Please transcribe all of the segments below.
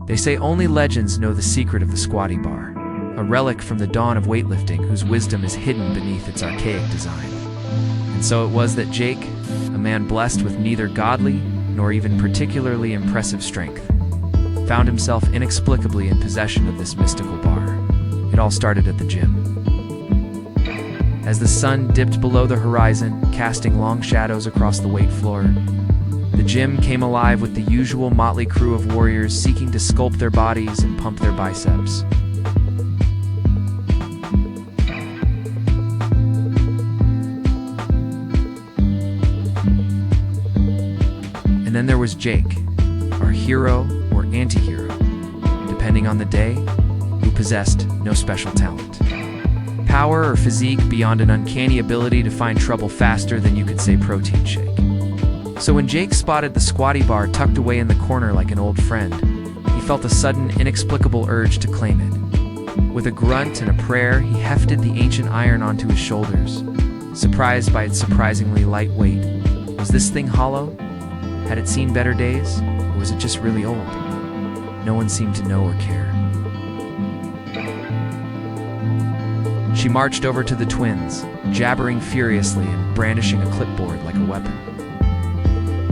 They say only legends know the secret of the squatty bar, a relic from the dawn of weightlifting whose wisdom is hidden beneath its archaic design. And so it was that Jake, a man blessed with neither godly nor even particularly impressive strength, found himself inexplicably in possession of this mystical bar. It all started at the gym. As the sun dipped below the horizon, casting long shadows across the weight floor, the gym came alive with the usual motley crew of warriors seeking to sculpt their bodies and pump their biceps. And then there was Jake, our hero or anti-hero, depending on the day, who possessed no special talent. Power or physique beyond an uncanny ability to find trouble faster than you could say protein shake. So when Jake spotted the squatty bar tucked away in the corner like an old friend, he felt a sudden, inexplicable urge to claim it. With a grunt and a prayer, he hefted the ancient iron onto his shoulders, surprised by its surprisingly light weight. Was this thing hollow? Had it seen better days? Or was it just really old? No one seemed to know or care. She marched over to the twins, jabbering furiously and brandishing a clipboard like a weapon.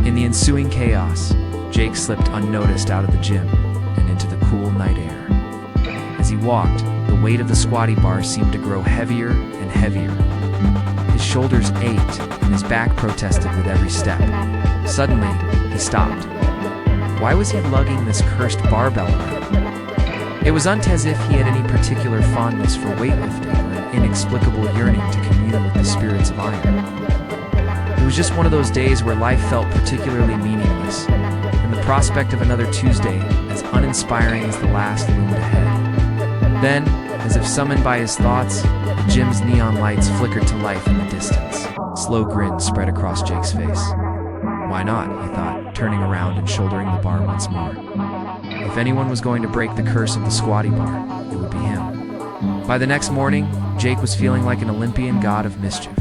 In the ensuing chaos, Jake slipped unnoticed out of the gym and into the cool night air. As he walked, the weight of the squatty bar seemed to grow heavier and heavier. His shoulders ached and his back protested with every step. Suddenly, he stopped. Why was he lugging this cursed barbell around? It wasn't as if he had any particular fondness for weightlifting or an inexplicable yearning to commune with the spirits of iron. It was just one of those days where life felt particularly meaningless, and the prospect of another Tuesday as uninspiring as the last loomed ahead. Then, as if summoned by his thoughts, the gym's neon lights flickered to life in the distance. A slow grin spread across Jake's face. Why not, he thought, turning around and shouldering the bar once more. If anyone was going to break the curse of the squatty bar, it would be him. By the next morning, Jake was feeling like an Olympian god of mischief.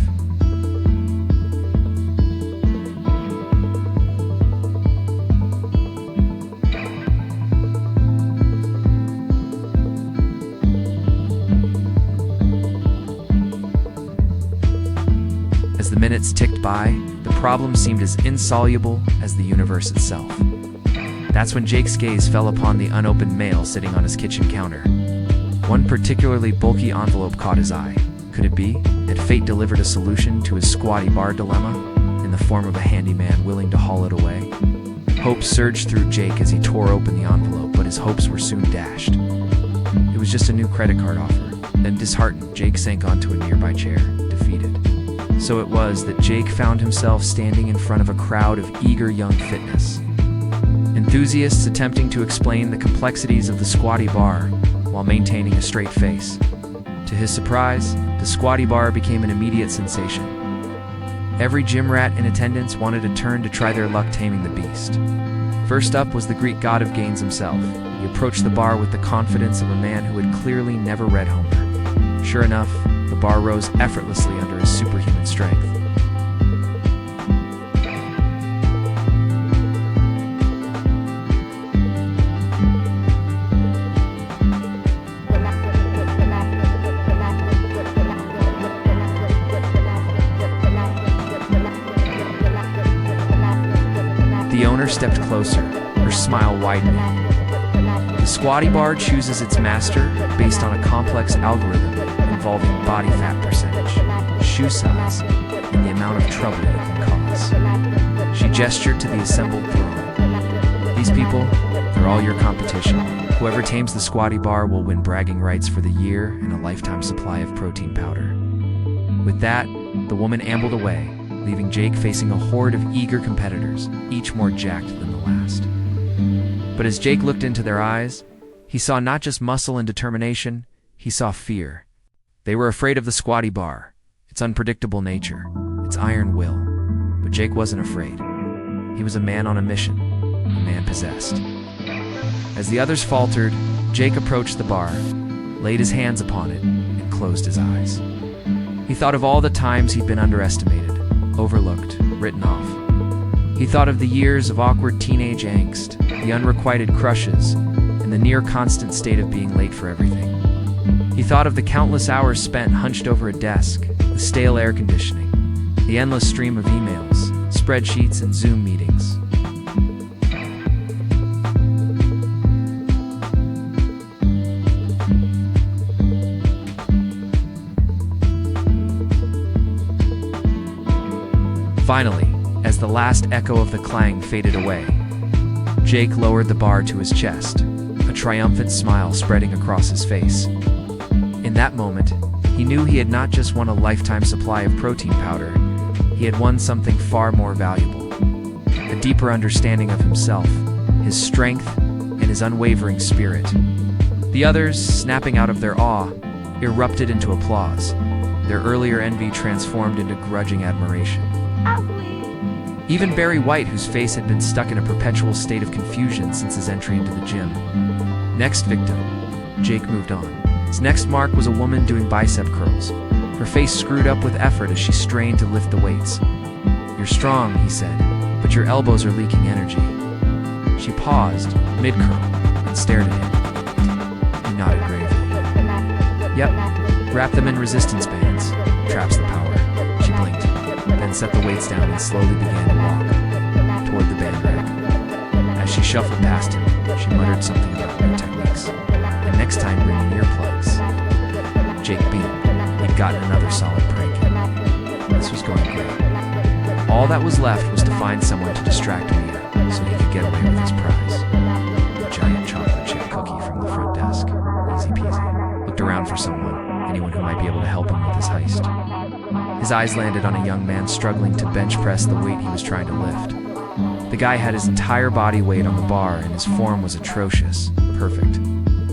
As the minutes ticked by, the problem seemed as insoluble as the universe itself. That's when Jake's gaze fell upon the unopened mail sitting on his kitchen counter. One particularly bulky envelope caught his eye. Could it be? Had fate delivered a solution to his squatty bar dilemma in the form of a handyman willing to haul it away? Hope surged through Jake as he tore open the envelope, but his hopes were soon dashed. It was just a new credit card offer. Then, disheartened, Jake sank onto a nearby chair, defeated. So it was that Jake found himself standing in front of a crowd of eager young fitness enthusiasts attempting to explain the complexities of the squatty bar while maintaining a straight face. To his surprise, the squatty bar became an immediate sensation. Every gym rat in attendance wanted a turn to try their luck taming the beast. First up was the Greek god of gains himself. He approached the bar with the confidence of a man who had clearly never read Homer. Sure enough, the bar rose effortlessly under his superhuman strength. The owner stepped closer, her smile widening. The squatty bar chooses its master based on a complex algorithm involving body fat percentage, shoe size, and the amount of trouble it can cause. She gestured to the assembled throng. These people, they're all your competition. Whoever tames the squatty bar will win bragging rights for the year and a lifetime supply of protein powder. With that, the woman ambled away, leaving Jake facing a horde of eager competitors, each more jacked than the last. But as Jake looked into their eyes, he saw not just muscle and determination, he saw fear. They were afraid of the squatty bar, its unpredictable nature, its iron will. But Jake wasn't afraid. He was a man on a mission, a man possessed. As the others faltered, Jake approached the bar, laid his hands upon it, and closed his eyes. He thought of all the times he'd been underestimated, overlooked, written off. He thought of the years of awkward teenage angst, the unrequited crushes, and the near-constant state of being late for everything. He thought of the countless hours spent hunched over a desk, the stale air conditioning, the endless stream of emails, spreadsheets, and Zoom meetings. Finally, as the last echo of the clang faded away, Jake lowered the bar to his chest, a triumphant smile spreading across his face. In that moment, he knew he had not just won a lifetime supply of protein powder, he had won something far more valuable. A deeper understanding of himself, his strength, and his unwavering spirit. The others, snapping out of their awe, erupted into applause, their earlier envy transformed into grudging admiration. Even Barry White, whose face had been stuck in a perpetual state of confusion since his entry into the gym. Next victim, Jake moved on. His next mark was a woman doing bicep curls, her face screwed up with effort as she strained to lift the weights. "You're strong," he said, "but your elbows are leaking energy." She paused, mid-curl, and stared at him. He nodded gravely. "Yep, wrap them in resistance bands. Traps the power." She blinked, then set the weights down and slowly began to walk toward the band rack. As she shuffled past him, she muttered something about new techniques. "And next time, bring in earplugs." Jake beamed. He'd gotten another solid prank in. This was going great. All that was left was to find someone to distract Mia so he could get away with his prize. A giant chocolate chip cookie from the front desk. Easy peasy. Looked around for anyone who might be able to help him with his heist. His eyes landed on a young man struggling to bench press the weight he was trying to lift. The guy had his entire body weight on the bar and his form was atrocious. Perfect.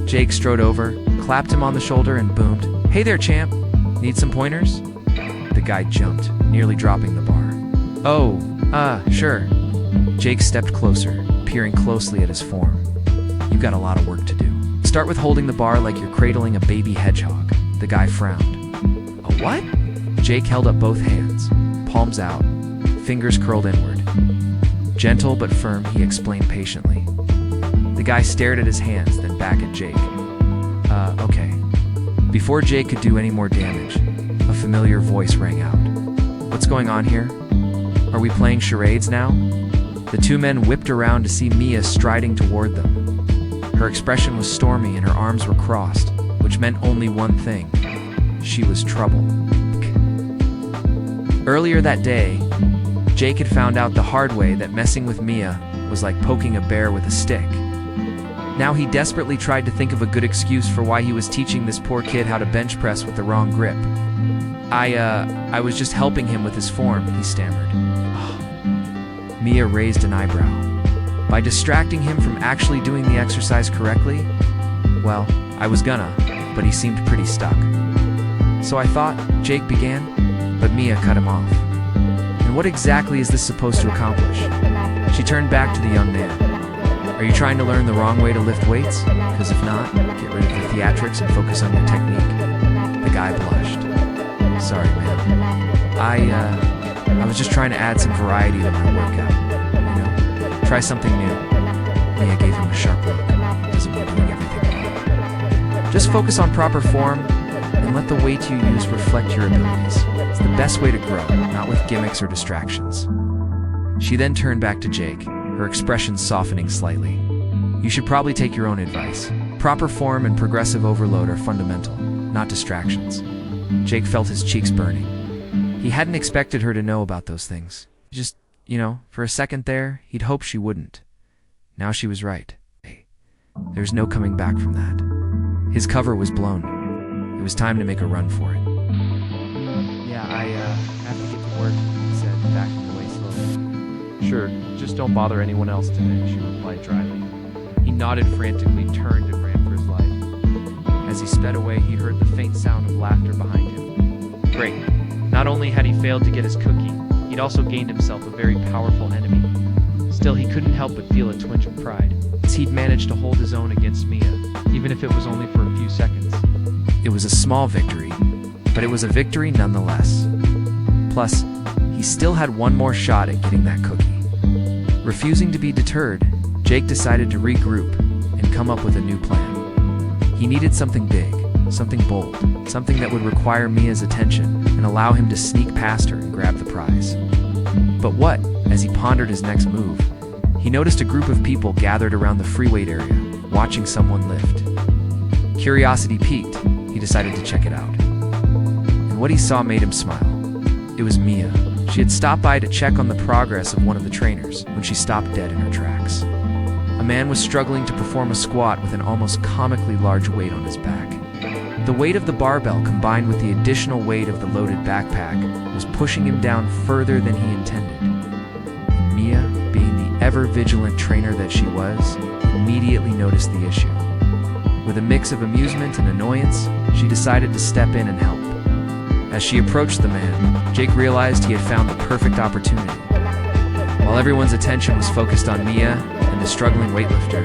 Jake strode over, clapped him on the shoulder and boomed, "Hey there, champ. Need some pointers?" The guy jumped, nearly dropping the bar. "Oh, sure." Jake stepped closer, peering closely at his form. "You've got a lot of work to do. Start with holding the bar like you're cradling a baby hedgehog." The guy frowned. "A what?" Jake held up both hands, palms out, fingers curled inward. Gentle but firm, he explained patiently. The guy stared at his hands, then back at Jake. Okay." Before Jake could do any more damage, a familiar voice rang out. "What's going on here? Are we playing charades now?" The two men whipped around to see Mia striding toward them. Her expression was stormy and her arms were crossed, which meant only one thing. She was trouble. Earlier that day, Jake had found out the hard way that messing with Mia was like poking a bear with a stick. Now he desperately tried to think of a good excuse for why he was teaching this poor kid how to bench press with the wrong grip. I was just helping him with his form," he stammered. Mia raised an eyebrow. "By distracting him from actually doing the exercise correctly? Well, I was gonna, but he seemed pretty stuck. So I thought," Jake began, but Mia cut him off. "And what exactly is this supposed to accomplish?" She turned back to the young man. "Are you trying to learn the wrong way to lift weights? Because if not, get rid of the theatrics and focus on your technique." The guy blushed. "Sorry, man. I was just trying to add some variety to my workout. You know, try something new." Mia gave him a sharp look. "Doesn't mean doing everything wrong. Just focus on proper form and let the weight you use reflect your abilities. It's the best way to grow, not with gimmicks or distractions." She then turned back to Jake, her expression softening slightly. "You should probably take your own advice. Proper form and progressive overload are fundamental, not distractions." Jake felt his cheeks burning. He hadn't expected her to know about those things. Just, for a second there, he'd hoped she wouldn't. Now she was right. There's no coming back from that. His cover was blown. It was time to make a run for it. "Yeah, I have to get to work," he said, backing away slowly. "Sure, just don't bother anyone else today," she replied dryly. He nodded frantically, turned, and ran for his life. As he sped away, he heard the faint sound of laughter behind him. Great. Not only had he failed to get his cookie, he'd also gained himself a very powerful enemy. Still, he couldn't help but feel a twinge of pride, as he'd managed to hold his own against Mia, even if it was only for a few seconds. It was a small victory, but it was a victory nonetheless. Plus, he still had one more shot at getting that cookie. Refusing to be deterred, Jake decided to regroup and come up with a new plan. He needed something big, something bold, something that would require Mia's attention and allow him to sneak past her and grab the prize. But what? As he pondered his next move, he noticed a group of people gathered around the free weight area, watching someone lift. Curiosity piqued, he decided to check it out. And what he saw made him smile. It was Mia. She had stopped by to check on the progress of one of the trainers when she stopped dead in her tracks. A man was struggling to perform a squat with an almost comically large weight on his back. The weight of the barbell combined with the additional weight of the loaded backpack was pushing him down further than he intended. And Mia, being the ever-vigilant trainer that she was, immediately noticed the issue. With a mix of amusement and annoyance, she decided to step in and help. As she approached the man, Jake realized he had found the perfect opportunity. While everyone's attention was focused on Mia and the struggling weightlifter,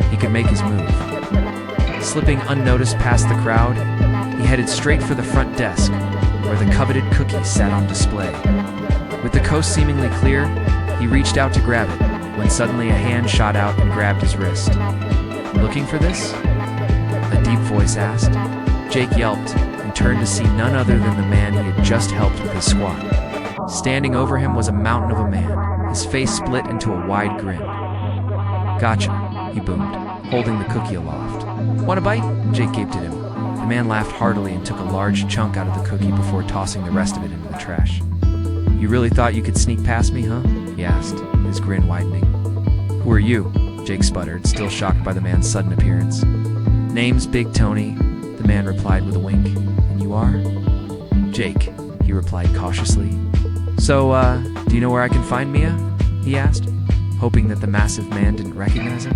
he could make his move. Slipping unnoticed past the crowd, he headed straight for the front desk, where the coveted cookie sat on display. With the coast seemingly clear, he reached out to grab it, when suddenly a hand shot out and grabbed his wrist. "Looking for this?" a deep voice asked. Jake yelped and turned to see none other than the man he had just helped with his squat. Standing over him was a mountain of a man, his face split into a wide grin. "Gotcha," he boomed, holding the cookie aloft. "Want a bite?" Jake gaped at him. The man laughed heartily and took a large chunk out of the cookie before tossing the rest of it into the trash. "You really thought you could sneak past me, huh?" he asked, his grin widening. "Who are you?" Jake sputtered, still shocked by the man's sudden appearance. "Name's Big Tony," the man replied with a wink. "And you are?" "Jake," he replied cautiously. "So, do you know where I can find Mia?" he asked, hoping that the massive man didn't recognize him.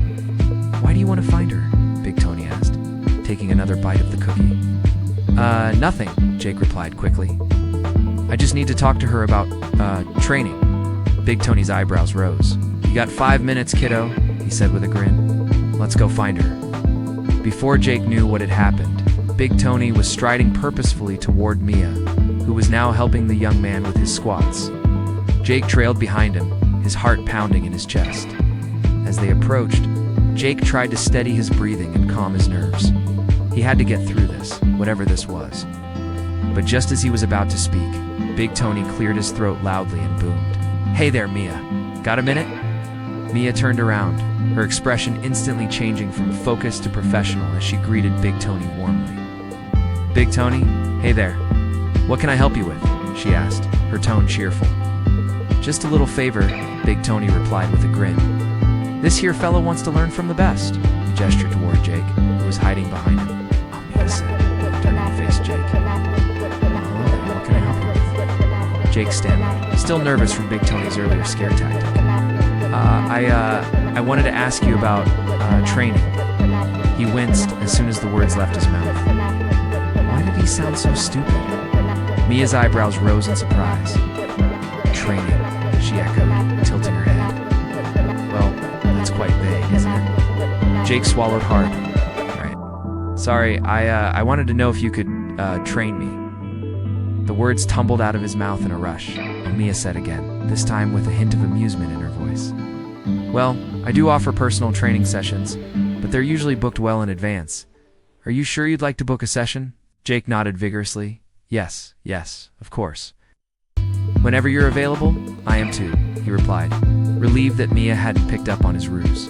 "Why do you want to find her?" Big Tony asked, taking another bite of the cookie. Nothing," Jake replied quickly. "I just need to talk to her about, training." Big Tony's eyebrows rose. "You got 5 minutes, kiddo," he said with a grin. "Let's go find her." Before Jake knew what had happened, Big Tony was striding purposefully toward Mia, who was now helping the young man with his squats. Jake trailed behind him, his heart pounding in his chest. As they approached, Jake tried to steady his breathing and calm his nerves. He had to get through this, whatever this was. But just as he was about to speak, Big Tony cleared his throat loudly and boomed, "Hey there, Mia. Got a minute?" Mia turned around, her expression instantly changing from focused to professional as she greeted Big Tony warmly. "Big Tony, hey there. What can I help you with?" she asked, her tone cheerful. "Just a little favor," Big Tony replied with a grin. "This here fella wants to learn from the best." He gestured toward Jake, who was hiding behind him. "Oh, Mia said," turning to face Jake. "Hello there, what can I help you with?" Jake stammered, still nervous from Big Tony's earlier scare tactic. I wanted to ask you about, training." He winced as soon as the words left his mouth. Why did he sound so stupid? Mia's eyebrows rose in surprise. "Training," she echoed, tilting her head. "Well, that's quite vague, isn't it?" Jake swallowed hard. "Right. Sorry, I wanted to know if you could, train me." The words tumbled out of his mouth in a rush, and Mia said again, this time with a hint of amusement in her voice. "Well, I do offer personal training sessions, but they're usually booked well in advance. Are you sure you'd like to book a session?" Jake nodded vigorously. Yes, of course. "Whenever you're available, I am too," he replied, relieved that Mia hadn't picked up on his ruse.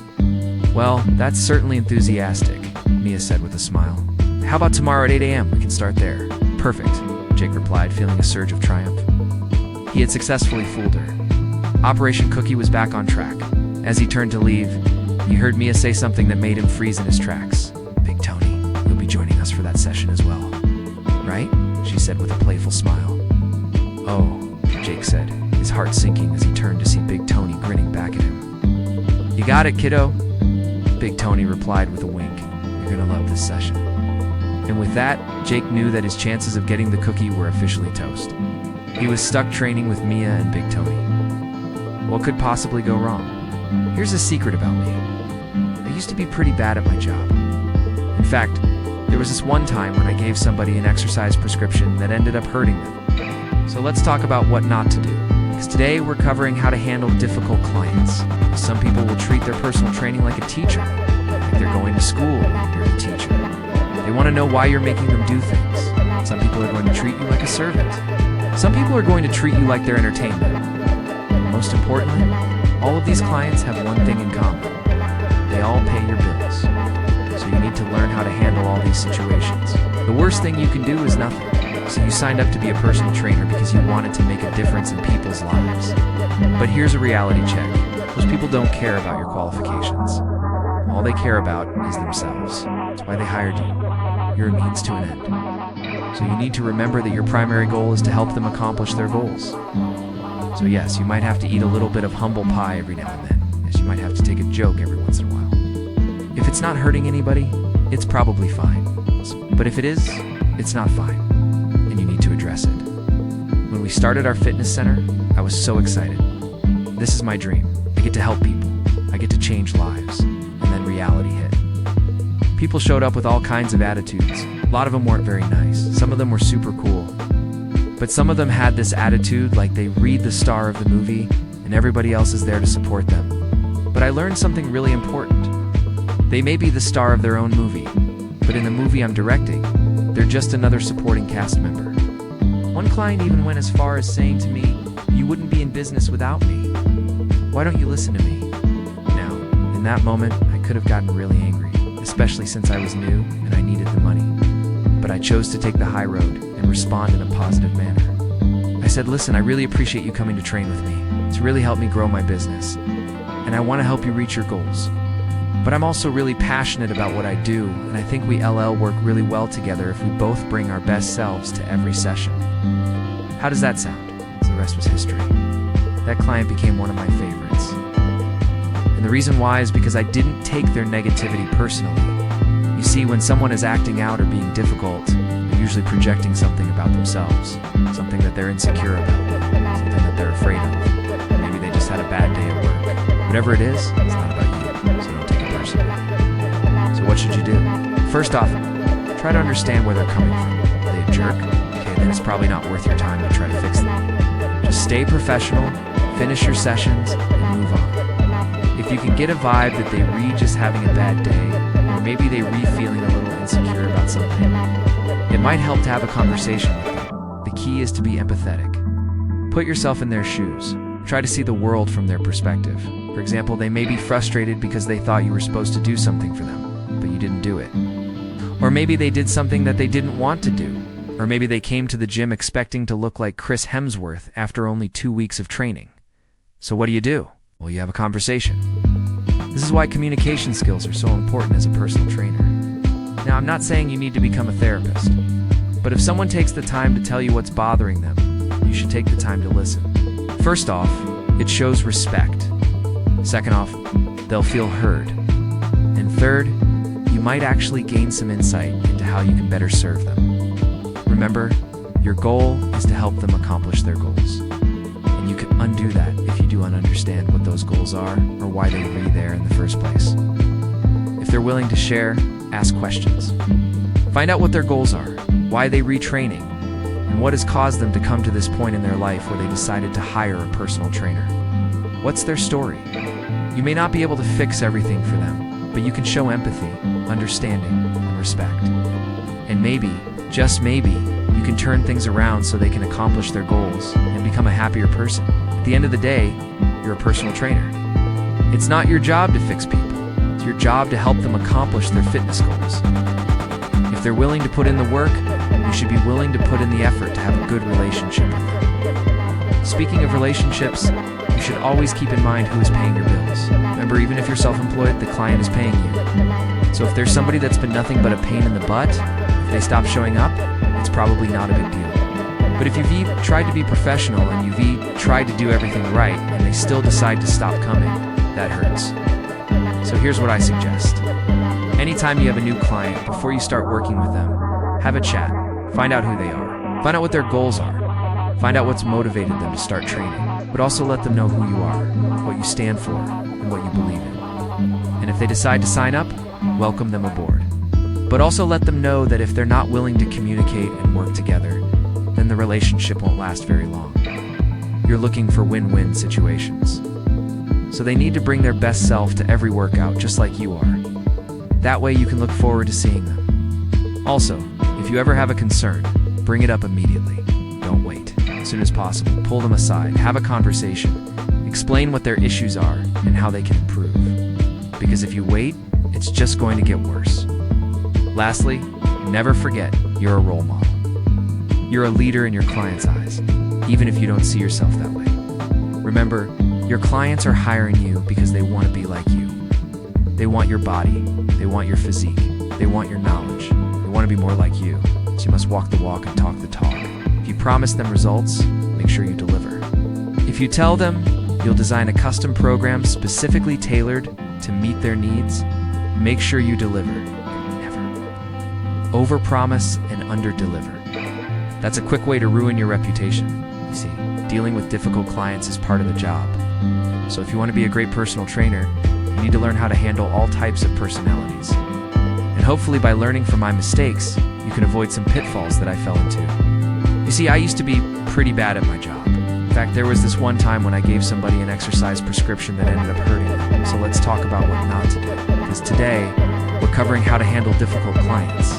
"Well, that's certainly enthusiastic," Mia said with a smile. "How about tomorrow at 8 a.m.? We can start there." "Perfect," Jake replied, feeling a surge of triumph. He had successfully fooled her. Operation Cookie was back on track. As he turned to leave, he heard Mia say something that made him freeze in his tracks. "Big Tony, you'll be joining us for that session as well, right?" she said with a playful smile. "Oh," Jake said, his heart sinking as he turned to see Big Tony grinning back at him. "You got it, kiddo," Big Tony replied with a wink. "You're gonna love this session." And with that, Jake knew that his chances of getting the cookie were officially toast. He was stuck training with Mia and Big Tony. What could possibly go wrong? Here's a secret about me. I used to be pretty bad at my job. In fact, there was this one time when I gave somebody an exercise prescription that ended up hurting them. So let's talk about what not to do. Because today we're covering how to handle difficult clients. Some people will treat their personal training like a teacher, like they're going to school and you're the teacher. They want to know why you're making them do things. Some people are going to treat you like a servant. Some people are going to treat you like their entertainment. Most importantly, all of these clients have one thing in common. They all pay your bills. So you need to learn how to handle all these situations. The worst thing you can do is nothing. So you signed up to be a personal trainer because you wanted to make a difference in people's lives. But here's a reality check. Those people don't care about your qualifications. All they care about is themselves. That's why they hired you. You're a means to an end. So you need to remember that your primary goal is to help them accomplish their goals. So yes, you might have to eat a little bit of humble pie every now and then. Yes, you might have to take a joke every once in a while. If it's not hurting anybody, it's probably fine. But if it is, it's not fine. And you need to address it. When we started our fitness center, I was so excited. This is my dream. I get to help people. I get to change lives. And then reality hit. People showed up with all kinds of attitudes. A lot of them weren't very nice. Some of them were super cool. But some of them had this attitude like they read the star of the movie and everybody else is there to support them. But I learned something really important. They may be the star of their own movie, but in the movie I'm directing, they're just another supporting cast member. One client even went as far as saying to me, "You wouldn't be in business without me. Why don't you listen to me?" Now, in that moment, I could have gotten really angry, especially since I was new and I needed the money. But I chose to take the high road and respond in a positive manner. I said, "Listen, I really appreciate you coming to train with me. It's really helped me grow my business, and I want to help you reach your goals. But I'm also really passionate about what I do, and I think we LL work really well together if we both bring our best selves to every session." How does that sound? So the rest was history. That client became one of my favorites. And the reason why is because I didn't take their negativity personally. You see, when someone is acting out or being difficult, they're usually projecting something about themselves, something that they're insecure about, something that they're afraid of. Maybe they just had a bad day at work. Whatever it is, it's not about you, so don't take it personally. So what should you do? First off, try to understand where they're coming from. Are they a jerk? Okay, then it's probably not worth your time to try to fix them. Just stay professional, finish your sessions, and move on. If you can get a vibe that they read just having a bad day, or maybe they read feeling a little insecure about something, it might help to have a conversation with them. The key is to be empathetic. Put yourself in their shoes. Try to see the world from their perspective. For example, they may be frustrated because they thought you were supposed to do something for them, but you didn't do it. Or maybe they did something that they didn't want to do. Or maybe they came to the gym expecting to look like Chris Hemsworth after only 2 weeks of training. So what do? Well, you have a conversation. This is why communication skills are so important as a personal trainer. Now, I'm not saying you need to become a therapist, but if someone takes the time to tell you what's bothering them, you should take the time to listen. First off, it shows respect. Second off, they'll feel heard. And third, you might actually gain some insight into how you can better serve them. Remember, your goal is to help them accomplish their goals. And you can undo that if you do understand what those goals are or why they were there in the first place. If they're willing to share, ask questions. Find out what their goals are, why they retraining, and what has caused them to come to this point in their life where they decided to hire a personal trainer. What's their story? You may not be able to fix everything for them, but you can show empathy, understanding, and respect. And maybe, just maybe, you can turn things around so they can accomplish their goals and become a happier person. At the end of the day, you're a personal trainer. It's not your job to fix people. It's your job to help them accomplish their fitness goals. If they're willing to put in the work, you should be willing to put in the effort to have a good relationship with them. Speaking of relationships, you should always keep in mind who is paying your bills. Remember, even if you're self-employed, the client is paying you. So if there's somebody that's been nothing but a pain in the butt, if they stop showing up, it's probably not a big deal. But if you've tried to be professional and you've tried to do everything right and they still decide to stop coming, that hurts. So here's what I suggest. Anytime you have a new client, before you start working with them, have a chat. Find out who they are. Find out what their goals are. Find out what's motivated them to start training. But also let them know who you are, what you stand for, and what you believe in. And if they decide to sign up, welcome them aboard. But also let them know that if they're not willing to communicate and work together, then the relationship won't last very long. You're looking for win-win situations. So they need to bring their best self to every workout just like you are. That way you can look forward to seeing them. Also, if you ever have a concern, bring it up immediately. Don't wait. As soon as possible, pull them aside, have a conversation, explain what their issues are and how they can improve. Because if you wait, it's just going to get worse. Lastly, never forget you're a role model. You're a leader in your client's eyes, even if you don't see yourself that way. Remember, your clients are hiring you because they want to be like you. They want your body, they want your physique, they want your knowledge, they want to be more like you, so you must walk the walk and talk the talk. If you promise them results, make sure you deliver. If you tell them you'll design a custom program specifically tailored to meet their needs, make sure you deliver. Never overpromise and underdeliver. That's a quick way to ruin your reputation. You see, dealing with difficult clients is part of the job. So if you want to be a great personal trainer, you need to learn how to handle all types of personalities. And hopefully by learning from my mistakes, you can avoid some pitfalls that I fell into. You see, I used to be pretty bad at my job. In fact, there was this one time when I gave somebody an exercise prescription that ended up hurting them. So let's talk about what not to do. Because today, we're covering how to handle difficult clients.